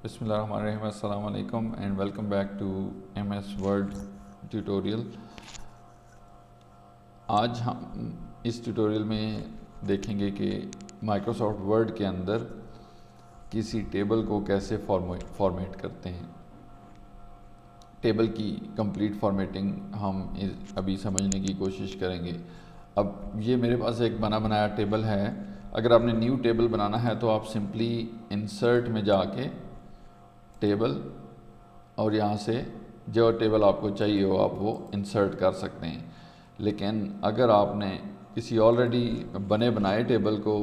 بسم اللہ الرحمن الرحیم، السلام علیکم and welcome back to M S Word tutorial. آج ہم اس ٹیوٹوریل میں دیکھیں گے کہ مائکروسافٹ ورڈ کے اندر کسی ٹیبل کو کیسے فارمیٹ کرتے ہیں۔ ٹیبل کی کمپلیٹ فارمیٹنگ ہم ابھی سمجھنے کی کوشش کریں گے۔ اب یہ میرے پاس ایک بنا بنایا ٹیبل ہے۔ اگر آپ نے نیو ٹیبل بنانا ہے تو آپ سمپلی انسرٹ میں جا کے ٹیبل اور یہاں سے جو ٹیبل آپ کو چاہیے ہو آپ وہ انسرٹ کر سکتے ہیں۔ لیکن اگر آپ نے کسی آلریڈی بنے بنائے ٹیبل کو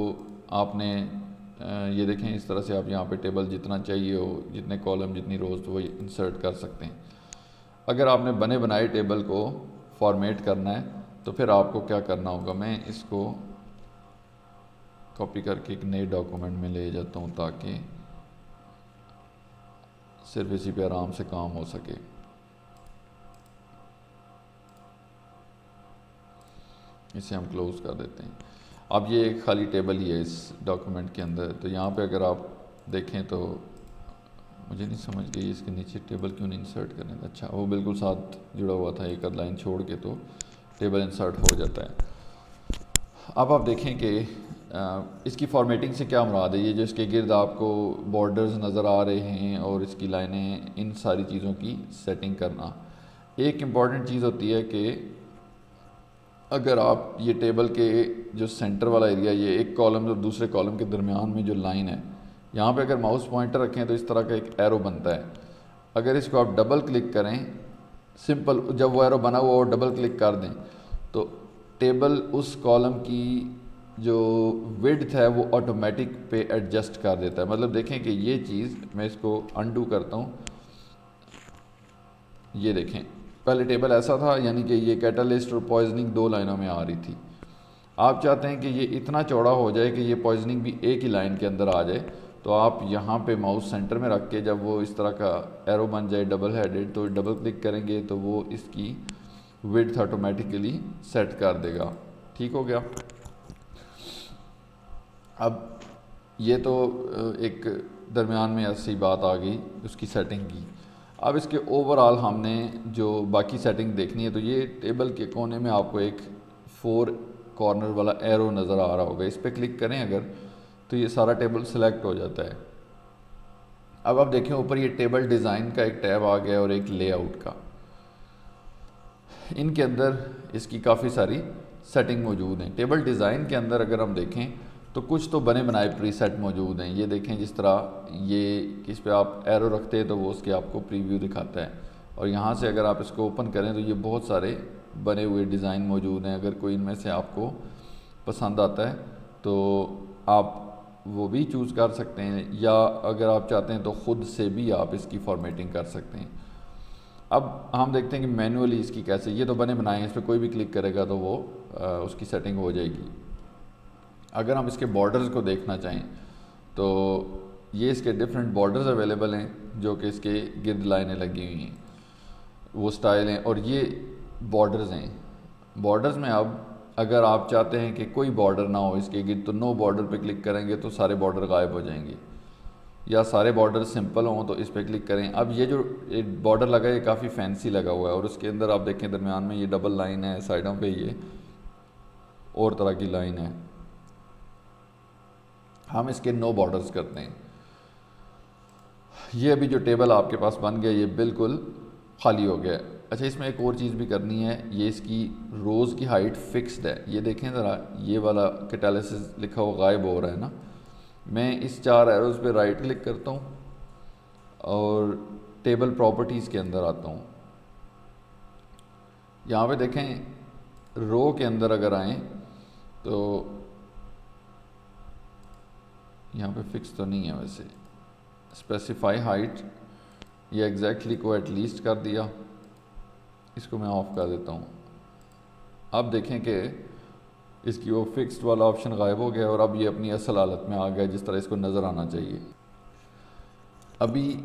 آپ نے یہ دیکھیں اس طرح سے آپ یہاں پہ ٹیبل جتنا چاہیے ہو، جتنے کالم جتنی روز تو وہ انسرٹ کر سکتے ہیں۔ اگر آپ نے بنے بنائے ٹیبل کو فارمیٹ کرنا ہے تو پھر آپ کو کیا کرنا ہوگا، میں اس کو کاپی کر کے ایک نئے ڈاکومنٹ میں لے جاتا ہوں تاکہ صرف اسی پہ آرام سے کام ہو سکے۔ اسے ہم کلوز کر دیتے ہیں۔ اب یہ ایک خالی ٹیبل ہی ہے اس ڈاکومنٹ کے اندر، تو یہاں پہ اگر آپ دیکھیں تو مجھے نہیں سمجھ گئی اس کے نیچے ٹیبل کیوں نہیں انسرٹ کرنے تھا۔ اچھا وہ بالکل ساتھ جڑا ہوا تھا، ایک لائن چھوڑ کے تو ٹیبل انسرٹ ہو جاتا ہے۔ اب آپ دیکھیں کہ اس کی فارمیٹنگ سے کیا مراد ہے، یہ جو اس کے گرد آپ کو بارڈرز نظر آ رہے ہیں اور اس کی لائنیں، ان ساری چیزوں کی سیٹنگ کرنا۔ ایک امپورٹنٹ چیز ہوتی ہے کہ اگر آپ یہ ٹیبل کے جو سینٹر والا ایریا، یہ ایک کالم اور دوسرے کالم کے درمیان میں جو لائن ہے، یہاں پہ اگر ماؤس پوائنٹر رکھیں تو اس طرح کا ایک ایرو بنتا ہے۔ اگر اس کو آپ ڈبل کلک کریں، سمپل جب وہ ایرو بنا ہوا اور ڈبل کلک کر دیں تو ٹیبل اس کالم کی جو وڈتھ ہے وہ آٹومیٹک پہ ایڈجسٹ کر دیتا ہے۔ مطلب دیکھیں کہ یہ چیز میں اس کو انڈو کرتا ہوں، یہ دیکھیں پہلے ٹیبل ایسا تھا، یعنی کہ یہ کیٹالسٹ اور پوائزننگ دو لائنوں میں آ رہی تھی۔ آپ چاہتے ہیں کہ یہ اتنا چوڑا ہو جائے کہ یہ پوائزننگ بھی ایک ہی لائن کے اندر آ جائے، تو آپ یہاں پہ ماؤس سینٹر میں رکھ کے جب وہ اس طرح کا ایرو بن جائے ڈبل ہیڈڈ تو ڈبل کلک کریں گے تو وہ اس کی وڈتھ آٹومیٹیکلی سیٹ کر دے گا۔ ٹھیک ہو گیا۔ اب یہ تو ایک درمیان میں ایسی بات آ گئی اس کی سیٹنگ کی۔ اب اس کے اوورآل ہم نے جو باقی سیٹنگ دیکھنی ہے، تو یہ ٹیبل کے کونے میں آپ کو ایک 4 کارنر والا ایرو نظر آ رہا ہوگا، اس پہ کلک کریں اگر تو یہ سارا ٹیبل سلیکٹ ہو جاتا ہے۔ اب آپ دیکھیں اوپر یہ ٹیبل ڈیزائن کا ایک ٹیب آ گیا اور ایک لے آؤٹ کا۔ ان کے اندر اس کی کافی ساری سیٹنگ موجود ہیں۔ ٹیبل ڈیزائن کے اندر اگر ہم دیکھیں تو کچھ تو بنے بنائے پری سیٹ موجود ہیں۔ یہ دیکھیں جس طرح یہ اس پہ آپ ایرو رکھتے ہیں تو وہ اس کے آپ کو پریویو دکھاتا ہے، اور یہاں سے اگر آپ اس کو اوپن کریں تو یہ بہت سارے بنے ہوئے ڈیزائن موجود ہیں۔ اگر کوئی ان میں سے آپ کو پسند آتا ہے تو آپ وہ بھی چوز کر سکتے ہیں، یا اگر آپ چاہتے ہیں تو خود سے بھی آپ اس کی فارمیٹنگ کر سکتے ہیں۔ اب ہم دیکھتے ہیں کہ مینولی اس کی کیسے، یہ تو بنے بنائے ہیں، اس پہ کوئی بھی کلک کرے گا تو وہ اس کی سیٹنگ ہو جائے گی۔ اگر ہم اس کے بارڈرز کو دیکھنا چاہیں تو یہ اس کے ڈیفرنٹ بارڈرز اویلیبل ہیں جو کہ اس کے گرد لائنیں لگی ہوئی ہیں، وہ سٹائل ہیں، اور یہ بارڈرز ہیں۔ بارڈرز میں اب اگر آپ چاہتے ہیں کہ کوئی بارڈر نہ ہو اس کے گرد تو نو بارڈر پہ کلک کریں گے تو سارے بارڈر غائب ہو جائیں گے، یا سارے بارڈر سمپل ہوں تو اس پہ کلک کریں۔ اب یہ جو بارڈر لگا ہے یہ کافی فینسی لگا ہوا ہے، اور اس کے اندر آپ دیکھیں درمیان میں یہ ڈبل لائن ہے، سائڈوں پہ یہ اور طرح کی لائن ہے۔ ہم اس کے نو بارڈرز کرتے ہیں۔ یہ ابھی جو ٹیبل آپ کے پاس بن گیا یہ بالکل خالی ہو گیا ہے۔ اچھا اس میں ایک اور چیز بھی کرنی ہے، یہ اس کی روز کی ہائٹ فکسڈ ہے۔ یہ دیکھیں ذرا، یہ والا کیٹالسس لکھا ہوا غائب ہو رہا ہے نا۔ میں اس 4 ایروز پہ رائٹ کلک کرتا ہوں اور ٹیبل پراپرٹیز کے اندر آتا ہوں۔ یہاں پہ دیکھیں رو کے اندر اگر آئیں تو یہاں پہ فکس تو نہیں ہے، ویسے اسپیسیفائی ہائٹ یہ ایگزیکٹلی کو ایٹ لیسٹ کر دیا، اس کو میں آف کر دیتا ہوں۔ اب دیکھیں کہ اس کی وہ فکسڈ والا آپشن غائب ہو گیا اور اب یہ اپنی اصل حالت میں آ گیا جس طرح اس کو نظر آنا چاہیے۔ ابھی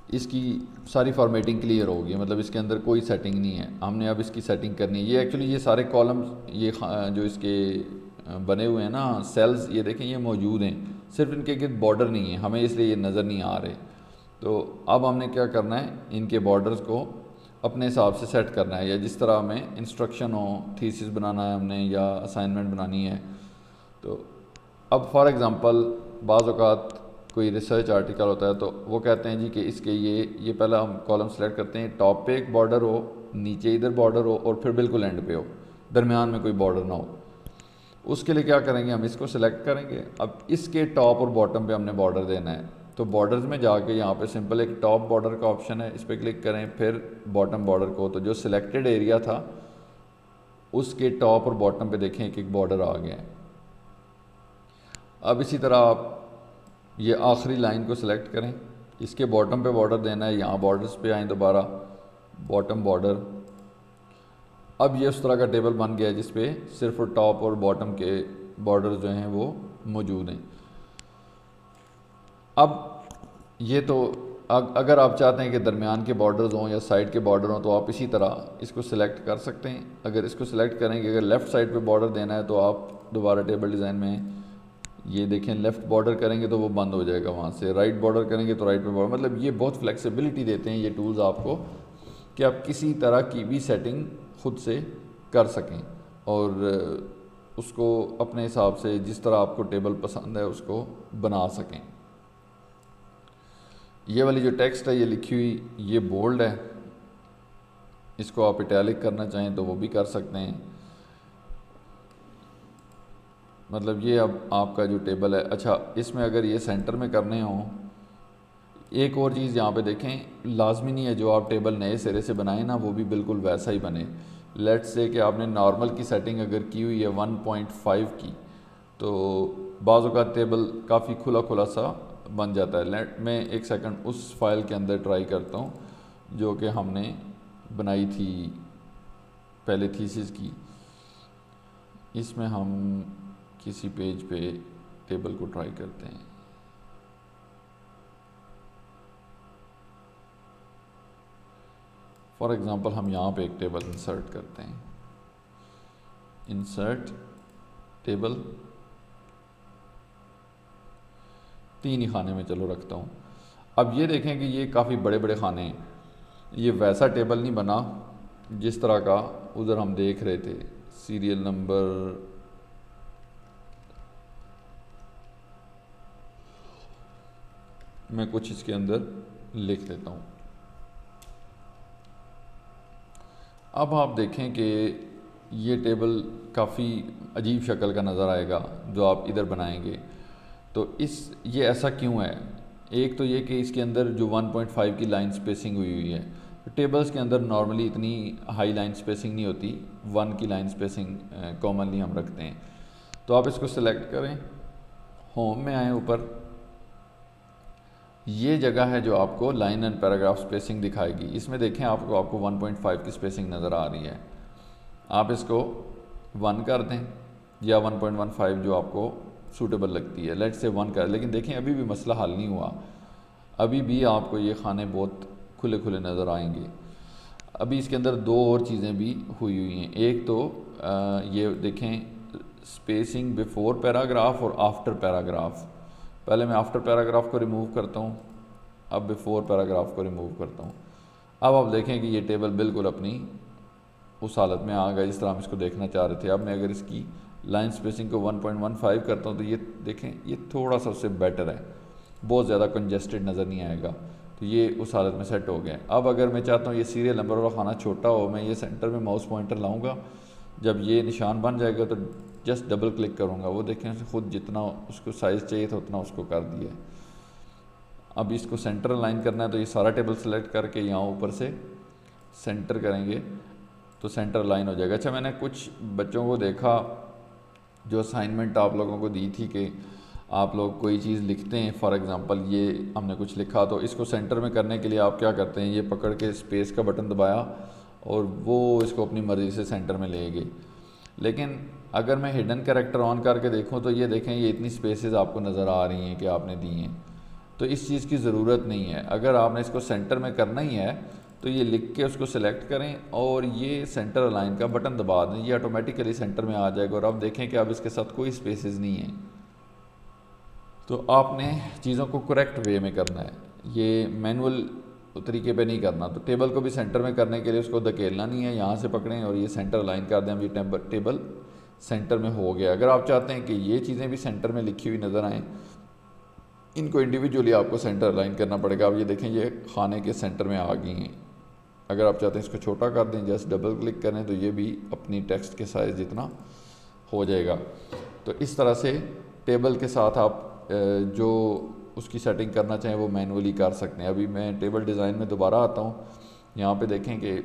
اس کی ساری فارمیٹنگ کلیئر ہوگی، مطلب اس کے اندر کوئی سیٹنگ نہیں ہے۔ ہم نے اب اس کی سیٹنگ کرنی ہے۔ یہ ایکچولی یہ سارے کالمز، یہ جو اس کے بنے ہوئے ہیں نا سیلز، یہ دیکھیں یہ موجود ہیں، صرف ان کے گرد بارڈر نہیں ہے، ہمیں اس لیے یہ نظر نہیں آ رہے. تو اب ہم نے کیا کرنا ہے، ان کے بارڈرز کو اپنے حساب سے سیٹ کرنا ہے، یا جس طرح ہمیں انسٹرکشن ہو، تھیسس بنانا ہے ہم نے یا اسائنمنٹ بنانی ہے. تو اب فار ایگزامپل بعض اوقات کوئی ریسرچ آرٹیکل ہوتا ہے تو وہ کہتے ہیں جی کہ اس کے یہ پہلا ہم کالم سلیکٹ کرتے ہیں، ٹاپ پہ ایک بارڈر ہو، نیچے ادھر بارڈر ہو، اور پھر بالکل اینڈ پہ ہو، درمیان میں کوئی بارڈر نہ ہو. اس کے لیے کیا کریں گے، ہم اس کو سلیکٹ کریں گے. اب اس کے ٹاپ اور باٹم پہ ہم نے بارڈر دینا ہے. تو بارڈرز میں جا کے یہاں پہ سمپل ایک ٹاپ بارڈر کا آپشن ہے، اس پہ کلک کریں، پھر باٹم بارڈر کو. تو جو سلیکٹڈ ایریا تھا اس کے ٹاپ اور باٹم پہ دیکھیں ایک بارڈر آ گیا ہے. اب اسی طرح آپ یہ آخری لائن کو سلیکٹ کریں، اس کے باٹم پہ بارڈر دینا ہے، یہاں بارڈرز پہ آئیں، دوبارہ باٹم بارڈر. اب یہ اس طرح کا ٹیبل بن گیا ہے جس پہ صرف ٹاپ اور باٹم کے بارڈر جو ہیں وہ موجود ہیں. اب یہ تو اگر آپ چاہتے ہیں کہ درمیان کے بارڈرز ہوں یا سائڈ کے بارڈر ہوں تو آپ اسی طرح اس کو سلیکٹ کر سکتے ہیں. اگر اس کو سلیکٹ کریں گے، اگر لیفٹ سائڈ پہ بارڈر دینا ہے تو آپ دوبارہ ٹیبل ڈیزائن میں یہ دیکھیں لیفٹ بارڈر کریں گے تو وہ بند ہو جائے گا وہاں سے، رائٹ بارڈر کریں گے تو رائٹ پہ بارڈر. مطلب یہ بہت فلیکسیبلٹی دیتے ہیں یہ ٹولز آپ کو کہ آپ کسی طرح کی بھی سیٹنگ خود سے کر سکیں اور اس کو اپنے حساب سے جس طرح آپ کو ٹیبل پسند ہے اس کو بنا سکیں. یہ والی جو ٹیکسٹ ہے یہ لکھی ہوئی یہ بولڈ ہے، اس کو آپ اٹیلک کرنا چاہیں تو وہ بھی کر سکتے ہیں. مطلب یہ اب آپ کا جو ٹیبل ہے. اچھا اس میں اگر یہ سینٹر میں کرنے ہوں، ایک اور چیز یہاں پہ دیکھیں، لازمی نہیں ہے جو آپ ٹیبل نئے سرے سے بنائیں نا وہ بھی بالکل ویسا ہی بنے. لیٹ سے کہ آپ نے نارمل کی سیٹنگ اگر کی ہوئی ہے 1.5 کی تو بعض اوقات ٹیبل کافی کھلا کھلا سا بن جاتا ہے. میں ایک سیکنڈ اس فائل کے اندر ٹرائی کرتا ہوں جو کہ ہم نے بنائی تھی پہلے تھیسس کی. اس میں ہم کسی پیج پہ ٹیبل کو ٹرائی کرتے ہیں. فار ایگزامپل ہم یہاں پہ ایک ٹیبل انسرٹ کرتے ہیں، انسرٹ ٹیبل، 3 ہی خانے میں چلو رکھتا ہوں. اب یہ دیکھیں کہ یہ کافی بڑے بڑے خانے ہیں، یہ ویسا ٹیبل نہیں بنا جس طرح کا ادھر ہم دیکھ رہے تھے. سیریل نمبر میں کچھ اس کے اندر لکھ دیتا ہوں. اب آپ دیکھیں کہ یہ ٹیبل کافی عجیب شکل کا نظر آئے گا جو آپ ادھر بنائیں گے. تو یہ ایسا کیوں ہے؟ ایک تو یہ کہ اس کے اندر جو 1.5 کی لائن سپیسنگ ہوئی ہے. ٹیبلز کے اندر نارملی اتنی ہائی لائن سپیسنگ نہیں ہوتی، 1 کی لائن سپیسنگ کامنلی ہم رکھتے ہیں. تو آپ اس کو سلیکٹ کریں، ہوم میں آئیں، اوپر یہ جگہ ہے جو آپ کو لائن اینڈ پیراگراف سپیسنگ دکھائے گی. اس میں دیکھیں آپ کو 1.5 کی سپیسنگ نظر آ رہی ہے. آپ اس کو 1 کر دیں یا 1.15 جو آپ کو سوٹیبل لگتی ہے، لیٹ سے 1 کر. لیکن دیکھیں ابھی بھی مسئلہ حل نہیں ہوا، ابھی بھی آپ کو یہ خانے بہت کھلے کھلے نظر آئیں گے. ابھی اس کے اندر 2 اور چیزیں بھی ہوئی ہیں. ایک تو یہ دیکھیں سپیسنگ بیفور پیراگراف اور آفٹر پیراگراف. پہلے میں آفٹر پیراگراف کو ریموو کرتا ہوں، اب بیفور پیراگراف کو ریموو کرتا ہوں. اب آپ دیکھیں کہ یہ ٹیبل بالکل اپنی اس حالت میں آ گیا جس طرح ہم اس کو دیکھنا چاہ رہے تھے. اب میں اگر اس کی لائن سپیسنگ کو 1.15 کرتا ہوں تو یہ دیکھیں یہ تھوڑا سا اس سے بیٹر ہے، بہت زیادہ کنجسٹڈ نظر نہیں آئے گا. تو یہ اس حالت میں سیٹ ہو گیا ہے. اب اگر میں چاہتا ہوں یہ سیریل نمبر والا خانہ چھوٹا ہو، میں یہ سینٹر میں ماؤس پوائنٹر لاؤں گا، جب یہ نشان بن جائے گا تو جسٹ ڈبل کلک کروں گا، وہ دیکھیں خود جتنا اس کو سائز چاہیے تھا اتنا اس کو کر دیا ہے. اب اس کو سینٹر لائن کرنا ہے تو یہ سارا ٹیبل سلیکٹ کر کے یہاں اوپر سے سینٹر کریں گے تو سینٹر لائن ہو جائے گا. اچھا میں نے کچھ بچوں کو دیکھا جو اسائنمنٹ آپ لوگوں کو دی تھی کہ آپ لوگ کوئی چیز لکھتے ہیں، فار ایگزامپل یہ ہم نے کچھ لکھا تو اس کو سینٹر میں کرنے کے لیے آپ کیا کرتے ہیں، یہ پکڑ کے اسپیس کا بٹن دبایا اور وہ اس کو اپنی مرضی سے سینٹر میں لے گئے. لیکن اگر میں ہڈن کریکٹر آن کر کے دیکھوں تو یہ دیکھیں یہ اتنی سپیسز آپ کو نظر آ رہی ہیں کہ آپ نے دی ہیں. تو اس چیز کی ضرورت نہیں ہے. اگر آپ نے اس کو سینٹر میں کرنا ہی ہے تو یہ لکھ کے اس کو سلیکٹ کریں اور یہ سینٹر الائن کا بٹن دبا دیں، یہ آٹومیٹیکلی سینٹر میں آ جائے گا. اور اب دیکھیں کہ اب اس کے ساتھ کوئی سپیسز نہیں ہیں. تو آپ نے چیزوں کو کریکٹ وے میں کرنا ہے، یہ مینول طریقے پہ نہیں کرنا. تو ٹیبل کو بھی سینٹر میں کرنے کے لیے اس کو دھکیلنا نہیں ہے، یہاں سے پکڑیں اور یہ سینٹر لائن کر دیں. ابھی ٹیبل سینٹر میں ہو گیا. اگر آپ چاہتے ہیں کہ یہ چیزیں بھی سینٹر میں لکھی ہوئی نظر آئیں، ان کو انڈیویجولی آپ کو سینٹر لائن کرنا پڑے گا. اب یہ دیکھیں یہ خانے کے سینٹر میں آ گئی ہیں. اگر آپ چاہتے ہیں اس کو چھوٹا کر دیں، جسٹ ڈبل کلک کریں تو یہ بھی اپنی ٹیکسٹ کے سائز جتنا ہو جائے گا. تو اس طرح سے ٹیبل کے ساتھ آپ جو اس کی سیٹنگ کرنا چاہیں وہ مینولی کر سکتے ہیں. ابھی میں ٹیبل ڈیزائن میں دوبارہ آتا ہوں. یہاں پہ دیکھیں کہ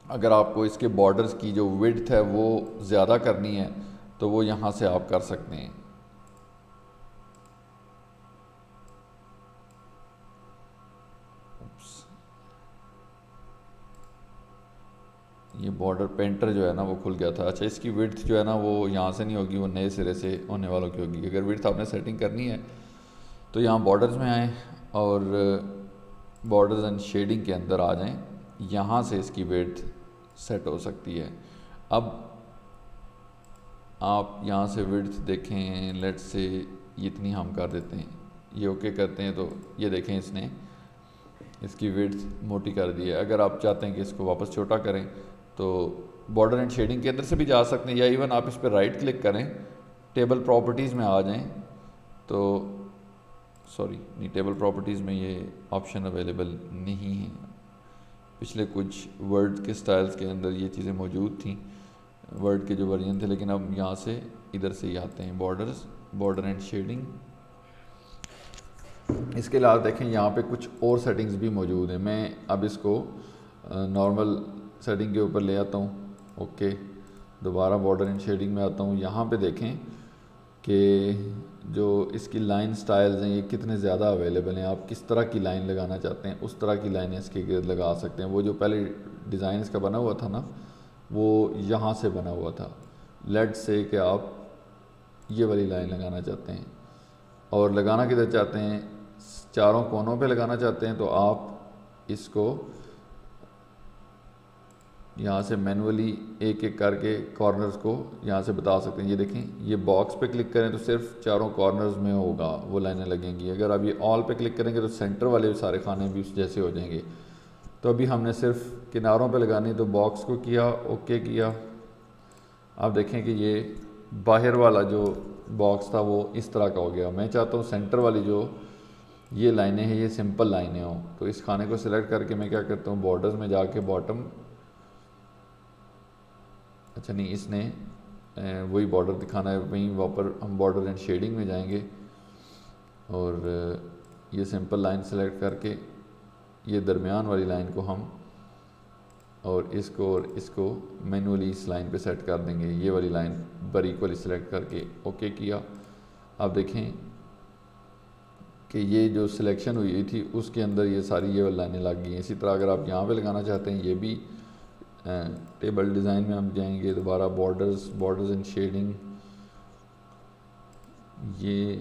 اگر آپ کو اس کے بارڈرز کی جو وڈتھ ہے وہ زیادہ کرنی ہے تو وہ یہاں سے آپ کر سکتے ہیں. یہ بارڈر پینٹر جو ہے نا وہ کھل گیا تھا. اچھا، اس کی وڈتھ جو ہے نا وہ یہاں سے نہیں ہوگی، وہ نئے سرے سے ہونے والوں کی ہوگی. اگر وڈتھ آپ نے سیٹنگ کرنی ہے تو یہاں بارڈرز میں آئیں اور بارڈرز اینڈ شیڈنگ کے اندر آ جائیں. یہاں سے اس کی وڈتھ سیٹ ہو سکتی ہے. اب آپ یہاں سے وڈتھ دیکھیں، لیٹ سے اتنی ہم کر دیتے ہیں، یہ اوکے کرتے ہیں تو یہ دیکھیں اس نے اس کی وڈتھ موٹی کر دی ہے. اگر آپ چاہتے ہیں کہ اس کو واپس چھوٹا کریں تو بارڈر اینڈ شیڈنگ کے اندر سے بھی جا سکتے ہیں، یا ایون آپ اس پہ رائٹ کلک کریں، ٹیبل پراپرٹیز میں آ جائیں تو سوری نہیں، ٹیبل پراپرٹیز میں یہ آپشن اویلیبل نہیں ہے. پچھلے کچھ ورڈ کے سٹائلز کے اندر یہ چیزیں موجود تھیں، ورڈ کے جو ورژن تھے، لیکن اب یہاں سے ادھر سے ہی آتے ہیں بارڈرز، بارڈر اینڈ شیڈنگ. اس کے علاوہ دیکھیں یہاں پہ کچھ اور سیٹنگز بھی موجود ہیں. میں اب اس کو نارمل سیٹنگ کے اوپر لے آتا ہوں. اوکے، دوبارہ بارڈر اینڈ شیڈنگ میں آتا ہوں. یہاں پہ دیکھیں کہ جو اس کی لائن سٹائلز ہیں یہ کتنے زیادہ اویلیبل ہیں. آپ کس طرح کی لائن لگانا چاہتے ہیں اس طرح کی لائنیں اس کے گرد لگا سکتے ہیں. وہ جو پہلے ڈیزائن اس کا بنا ہوا تھا نا وہ یہاں سے بنا ہوا تھا. لیٹ سے کہ آپ یہ والی لائن لگانا چاہتے ہیں اور لگانا کدھر چاہتے ہیں، چاروں کونوں پہ لگانا چاہتے ہیں تو آپ اس کو یہاں سے مینولی ایک ایک کر کے کارنرز کو یہاں سے بتا سکتے ہیں. یہ دیکھیں یہ باکس پہ کلک کریں تو صرف چاروں کارنرز میں ہوگا وہ لائنیں لگیں گی. اگر آپ یہ آل پہ کلک کریں گے تو سینٹر والے سارے خانے بھی اس جیسے ہو جائیں گے. تو ابھی ہم نے صرف کناروں پہ لگانی تو باکس کو کیا، اوکے کیا. آپ دیکھیں کہ یہ باہر والا جو باکس تھا وہ اس طرح کا ہو گیا. میں چاہتا ہوں سینٹر والی جو یہ لائنیں ہیں یہ سمپل لائنیں ہوں. تو اس کھانے کو سلیکٹ کر کے میں کیا کرتا ہوں، بارڈرز میں جا کے باٹم، اچھا نہیں اس نے وہی بارڈر دکھانا ہے، وہیں واپر ہم بارڈر اینڈ شیڈنگ میں جائیں گے اور یہ سمپل لائن سلیکٹ کر کے یہ درمیان والی لائن کو ہم اور اس کو مینولی اس لائن پہ سیٹ کر دیں گے. یہ والی لائن بر ایکولی سلیکٹ کر کے اوکے کیا. آپ دیکھیں کہ یہ جو سلیکشن ہوئی تھی اس کے اندر یہ ساری یہ لائنیں لگ گئی ہیں. اسی طرح اگر آپ یہاں پہ لگانا چاہتے ہیں، یہ بھی ٹیبل ڈیزائن میں ہم جائیں گے دوبارہ، بارڈرز اینڈ شیڈنگ، یہ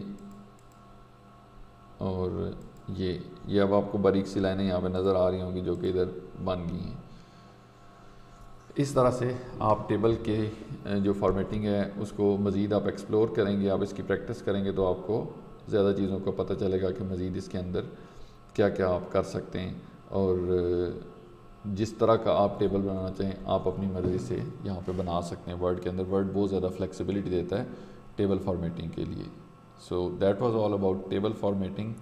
اور یہ اب آپ کو باریک سی لائنیں یہاں پہ نظر آ رہی ہوں گی جو کہ ادھر بن گئی ہیں. اس طرح سے آپ ٹیبل کے جو فارمیٹنگ ہے اس کو مزید آپ ایکسپلور کریں گے، آپ اس کی پریکٹس کریں گے تو آپ کو زیادہ چیزوں کا پتہ چلے گا کہ مزید اس کے اندر کیا کیا آپ کر سکتے ہیں. اور جس طرح کا آپ ٹیبل بنانا چاہیں آپ اپنی مرضی سے یہاں پہ بنا سکتے ہیں. ورڈ کے اندر ورڈ بہت زیادہ فلیکسیبلٹی دیتا ہے ٹیبل فارمیٹنگ کے لیے. So that was all about table formatting.